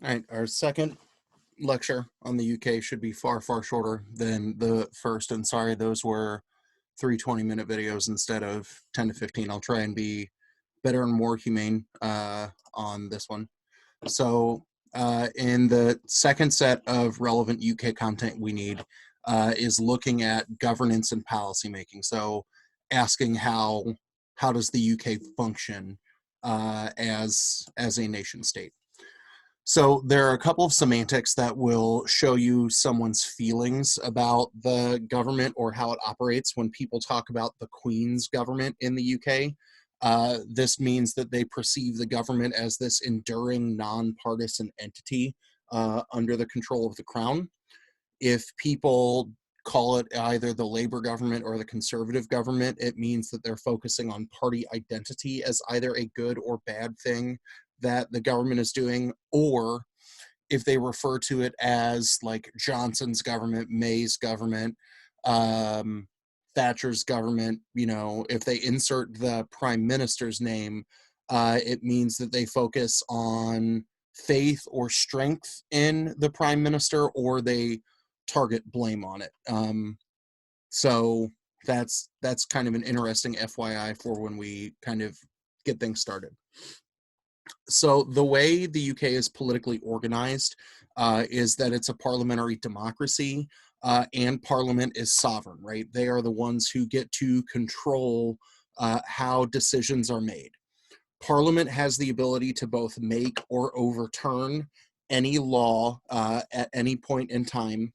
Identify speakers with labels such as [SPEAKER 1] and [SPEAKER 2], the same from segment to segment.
[SPEAKER 1] All right, our second lecture on the UK should be far, far shorter than the first. And sorry, those were 3 20-minute videos instead of 10 to 15. I'll try and be better and more humane on this one. So in the second set of relevant UK content we need is looking at governance and policy making. So asking how does the UK function as a nation state. So there are a couple of semantics that will show you someone's feelings about the government or how it operates when people talk about the Queen's government in the UK. This means that they perceive the government as this enduring, nonpartisan entity under the control of the Crown. If people call it either the Labour government or the Conservative government, it means that they're focusing on party identity as either a good or bad thing that the government is doing, or if they refer to it as like Johnson's government, May's government, Thatcher's government, you know, if they insert the prime minister's name, it means that they focus on faith or strength in the prime minister, or they target blame on it. So that's kind of an interesting FYI for when we kind of get things started. So the way the UK is politically organized is that it's a parliamentary democracy, and Parliament is sovereign, right? They are the ones who get to control how decisions are made. Parliament has the ability to both make or overturn any law at any point in time.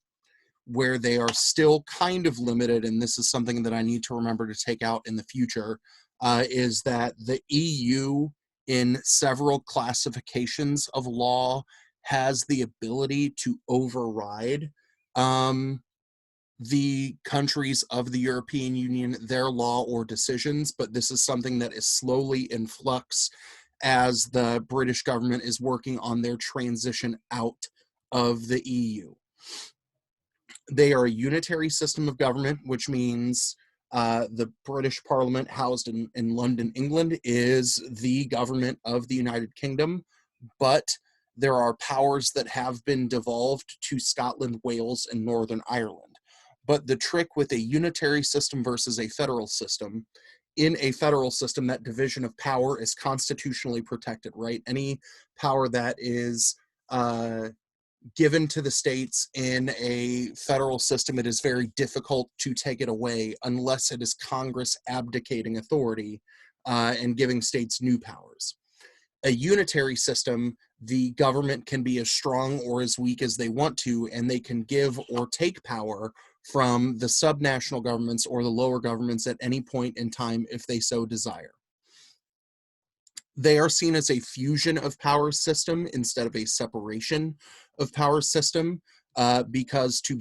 [SPEAKER 1] Where they are still kind of limited, and this is something that I need to remember to take out in the future, is that the EU in several classifications of law has the ability to override the countries of the European Union, their law or decisions, but this is something that is slowly in flux as the British government is working on their transition out of the EU. They are a unitary system of government, which means the British Parliament, housed in London, England, is the government of the United Kingdom, but there are powers that have been devolved to Scotland, Wales, and Northern Ireland. But the trick with a unitary system versus a federal system, in a federal system, that division of power is constitutionally protected, right? Any power that is given to the states in a federal system, it is very difficult to take it away unless it is Congress abdicating authority and giving states new powers. A unitary system, the government can be as strong or as weak as they want to, and they can give or take power from the subnational governments or the lower governments at any point in time if they so desire. They are seen as a fusion of power system instead of a separation of power system, because to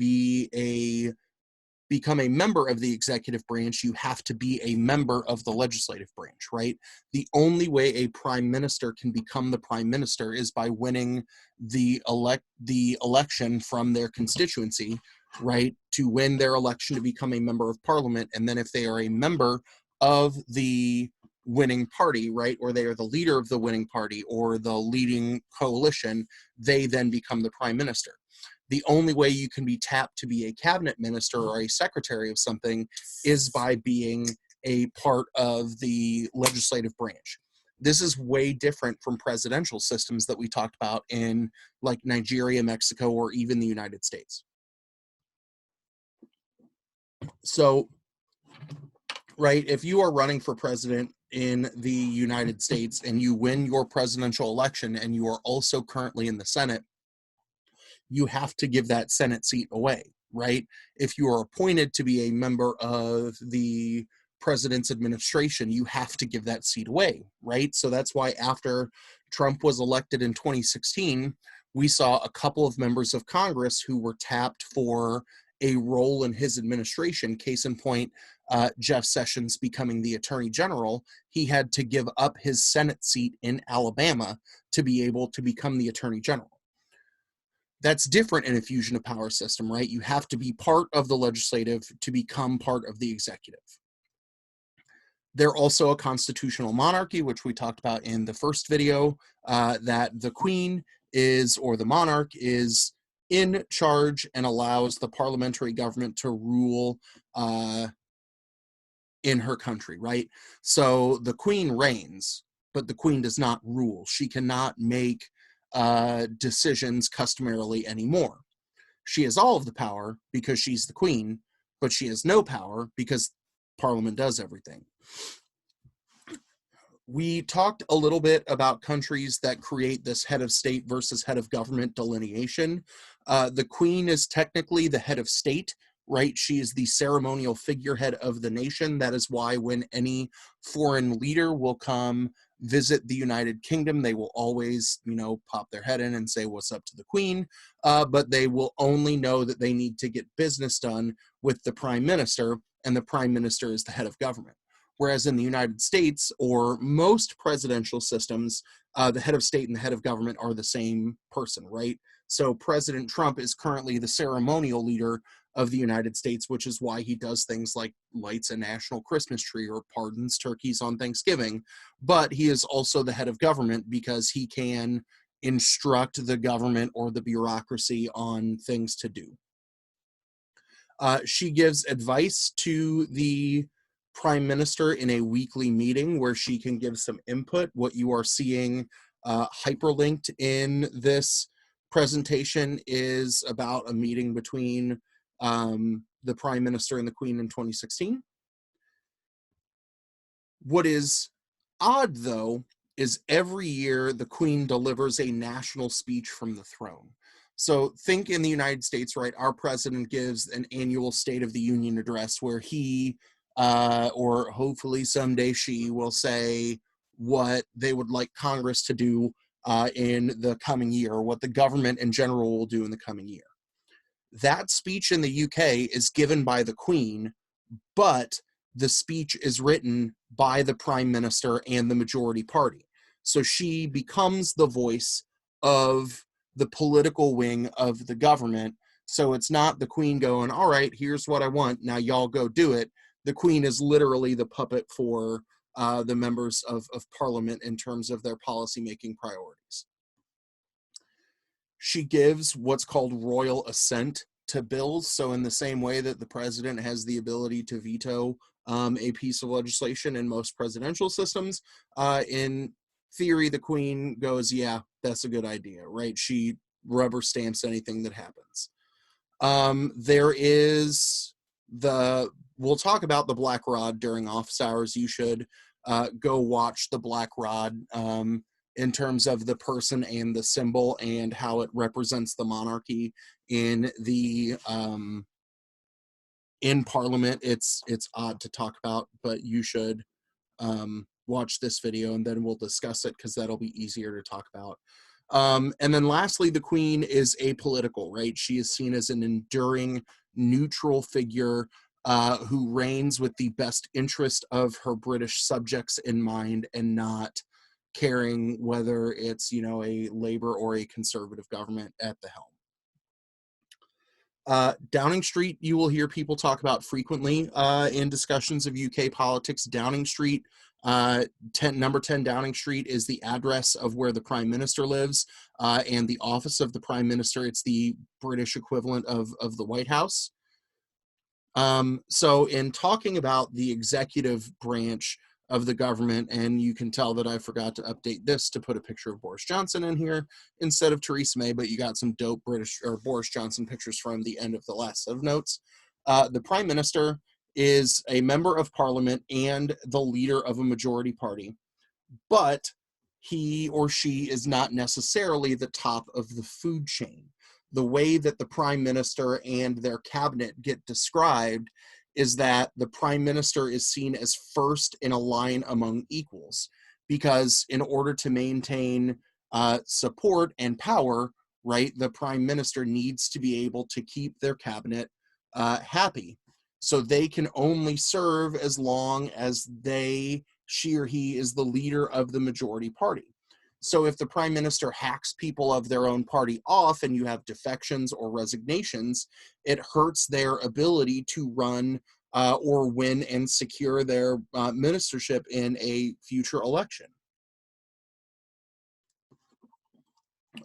[SPEAKER 1] become a member of the executive branch, you have to be a member of the legislative branch, right? The only way a prime minister can become the prime minister is by winning the election from their constituency, right? To win their election to become a member of parliament. And then if they are a member of the winning party, right, or they are the leader of the winning party or the leading coalition, they then become the prime minister. The only way you can be tapped to be a cabinet minister or a secretary of something is by being a part of the legislative branch. This is way different from presidential systems that we talked about in like Nigeria, Mexico, or even the United States. So, right, if you are running for president in the United States and you win your presidential election and you are also currently in the Senate, you have to give that Senate seat away, right? If you are appointed to be a member of the president's administration, you have to give that seat away, right? So that's why after Trump was elected in 2016, we saw a couple of members of Congress who were tapped for a role in his administration. Case in point, Jeff Sessions becoming the Attorney General, he had to give up his Senate seat in Alabama to be able to become the Attorney General. That's different in a fusion of power system, right? You have to be part of the legislative to become part of the executive. They're also a constitutional monarchy, which we talked about in the first video, that the Queen or the monarch is in charge and allows the parliamentary government to rule in her country, right? So the queen reigns, but the queen does not rule. She cannot make decisions customarily anymore. She has all of the power because she's the queen, but she has no power because Parliament does everything. We talked a little bit about countries that create this head of state versus head of government delineation. The queen is technically the head of state, right? She is the ceremonial figurehead of the nation. That is why when any foreign leader will come visit the United Kingdom, they will always, pop their head in and say, what's up to the queen? But they will only know that they need to get business done with the prime minister, and the prime minister is the head of government. Whereas in the United States, or most presidential systems, the head of state and the head of government are the same person, right? So President Trump is currently the ceremonial leader of the United States, which is why he does things like lights a national Christmas tree or pardons turkeys on Thanksgiving. But he is also the head of government because he can instruct the government or the bureaucracy on things to do. She gives advice to the prime minister in a weekly meeting where she can give some input. What you are seeing hyperlinked in this presentation is about a meeting between the prime minister and the queen in 2016. What is odd, though, is every year the queen delivers a national speech from the throne. So think in the United States, right? Our president gives an annual State of the Union address where he, or hopefully someday she, will say what they would like Congress to do in the coming year, or what the government in general will do in the coming year. That speech in the UK is given by the Queen, but the speech is written by the prime minister and the majority party. So she becomes the voice of the political wing of the government. So it's not the queen going, all right, here's what I want, now y'all go do it. The queen is literally the puppet for the members of parliament in terms of their policymaking priorities. She gives what's called royal assent to bills. So in the same way that the president has the ability to veto a piece of legislation in most presidential systems, in theory, the queen goes, yeah, that's a good idea, right? She rubber stamps anything that happens. There is we'll talk about the Black Rod during office hours. You should go watch the Black Rod in terms of the person and the symbol and how it represents the monarchy in the in Parliament. It's odd to talk about, but you should watch this video and then we'll discuss it because that'll be easier to talk about. And then lastly, the queen is apolitical, right? She is seen as an enduring, neutral figure who reigns with the best interest of her British subjects in mind and not caring whether it's, a Labour or a Conservative government at the helm. Downing Street, you will hear people talk about frequently in discussions of UK politics. Downing Street, number 10 Downing Street is the address of where the Prime Minister lives, and the office of the Prime Minister, it's the British equivalent of the White House. So in talking about the executive branch of the government, and you can tell that I forgot to update this to put a picture of Boris Johnson in here instead of Theresa May, but you got some dope Boris Johnson pictures from the end of the last set of notes. The Prime Minister is a member of Parliament and the leader of a majority party, but he or she is not necessarily the top of the food chain. The way that the Prime Minister and their cabinet get described is that the Prime Minister is seen as first in a line among equals, because in order to maintain support and power, right, the Prime Minister needs to be able to keep their cabinet happy. So they can only serve as long as she or he is the leader of the majority party. So if the prime minister hacks people of their own party off and you have defections or resignations, it hurts their ability to run or win and secure their ministership in a future election.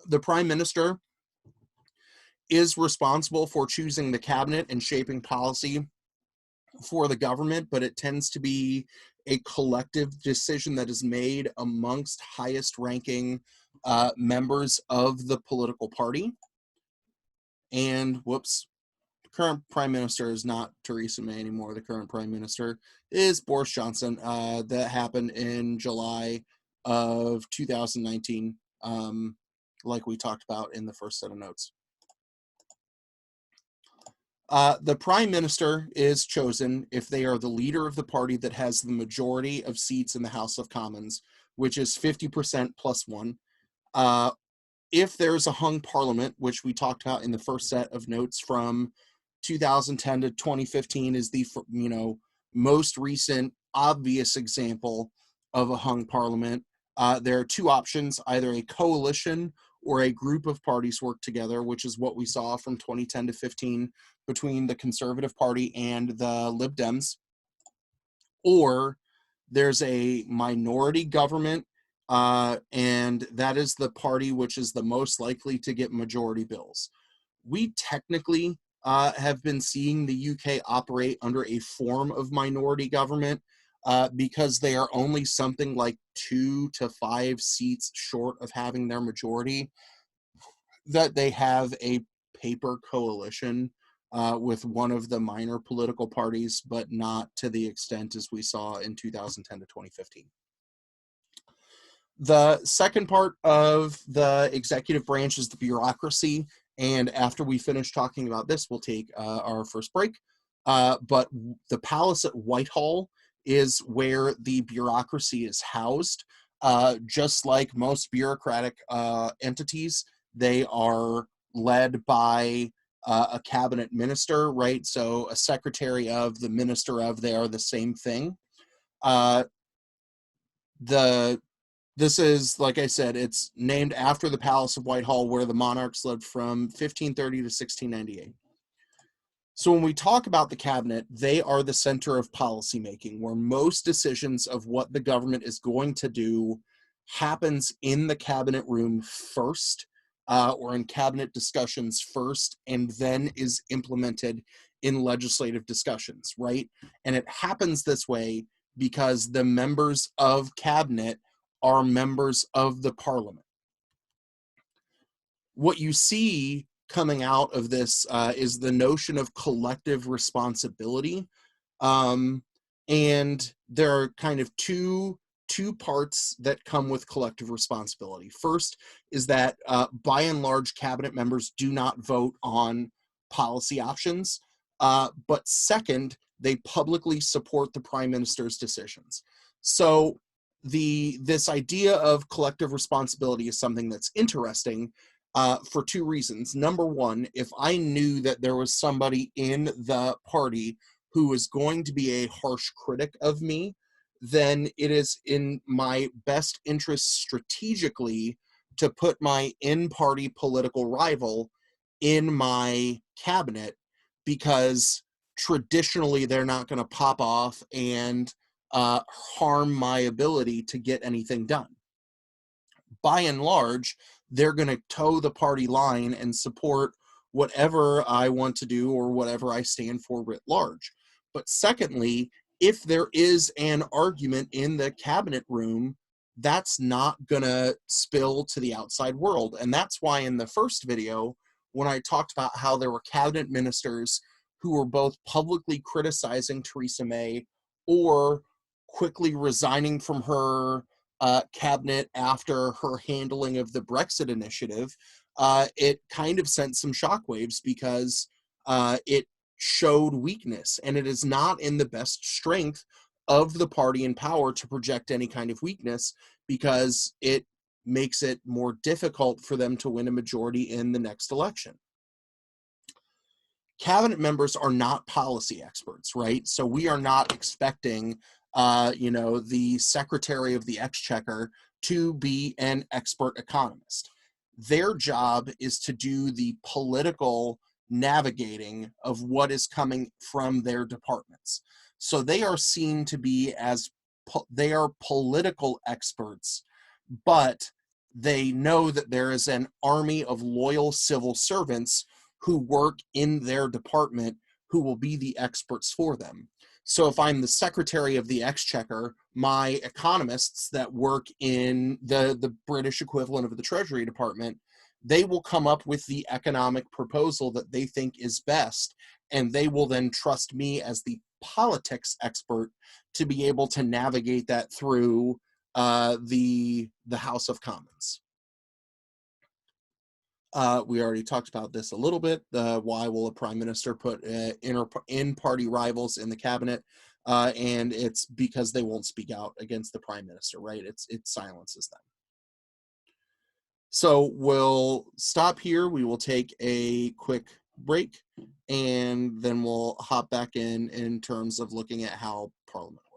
[SPEAKER 1] The Prime Minister is responsible for choosing the cabinet and shaping policy for the government, but it tends to be a collective decision that is made amongst highest ranking members of the political party. And whoops, the current Prime Minister is not Theresa May anymore. The current Prime Minister is Boris Johnson. That happened in July of 2019, like we talked about in the first set of notes. The Prime Minister is chosen if they are the leader of the party that has the majority of seats in the House of Commons, which is 50% plus one. If there's a hung parliament, which we talked about in the first set of notes from 2010 to 2015 is the most recent obvious example of a hung parliament. There are two options: either a coalition or a group of parties work together, which is what we saw from 2010 to 15 between the Conservative Party and the Lib Dems. Or there's a minority government, and that is the party which is the most likely to get majority bills. We technically have been seeing the UK operate under a form of minority government because they are only something like 2 to 5 seats short of having their majority, that they have a paper coalition with one of the minor political parties, but not to the extent as we saw in 2010 to 2015. The second part of the executive branch is the bureaucracy. And after we finish talking about this, we'll take our first break. But the palace at Whitehall is where the bureaucracy is housed. Just like most bureaucratic entities, they are led by a cabinet minister, right? So a secretary of, the minister of, they are the same thing. This is, like I said, it's named after the Palace of Whitehall, where the monarchs lived from 1530 to 1698. So when we talk about the cabinet, they are the center of policymaking, where most decisions of what the government is going to do happens in the cabinet room first, or in cabinet discussions first, and then is implemented in legislative discussions, right? And it happens this way because the members of cabinet are members of the parliament. What you see coming out of this is the notion of collective responsibility. And there are kind of two parts that come with collective responsibility. First is that by and large, cabinet members do not vote on policy options. But second, they publicly support the prime minister's decisions. So this idea of collective responsibility is something that's interesting for two reasons. Number one, if I knew that there was somebody in the party who is going to be a harsh critic of me, then it is in my best interest strategically to put my in-party political rival in my cabinet, because traditionally they're not going to pop off and harm my ability to get anything done. By and large, they're going to toe the party line and support whatever I want to do or whatever I stand for writ large. But secondly, if there is an argument in the cabinet room, that's not going to spill to the outside world. And that's why in the first video, when I talked about how there were cabinet ministers who were both publicly criticizing Theresa May or quickly resigning from her cabinet after her handling of the Brexit initiative, it kind of sent some shockwaves because it showed weakness, and it is not in the best strength of the party in power to project any kind of weakness, because it makes it more difficult for them to win a majority in the next election. Cabinet members are not policy experts, right? So we are not expecting the Secretary of the Exchequer to be an expert economist. Their job is to do the political navigating of what is coming from their departments. So they are seen to be as they are political experts, but they know that there is an army of loyal civil servants who work in their department who will be the experts for them. So if I'm the Secretary of the Exchequer, my economists that work in the British equivalent of the Treasury Department, they will come up with the economic proposal that they think is best, and they will then trust me as the politics expert to be able to navigate that through the House of Commons. We already talked about this a little bit. Why will a prime minister put in-party rivals in the cabinet? And it's because they won't speak out against the prime minister, right? It silences them. So we'll stop here. We will take a quick break, and then we'll hop back in terms of looking at how Parliament works.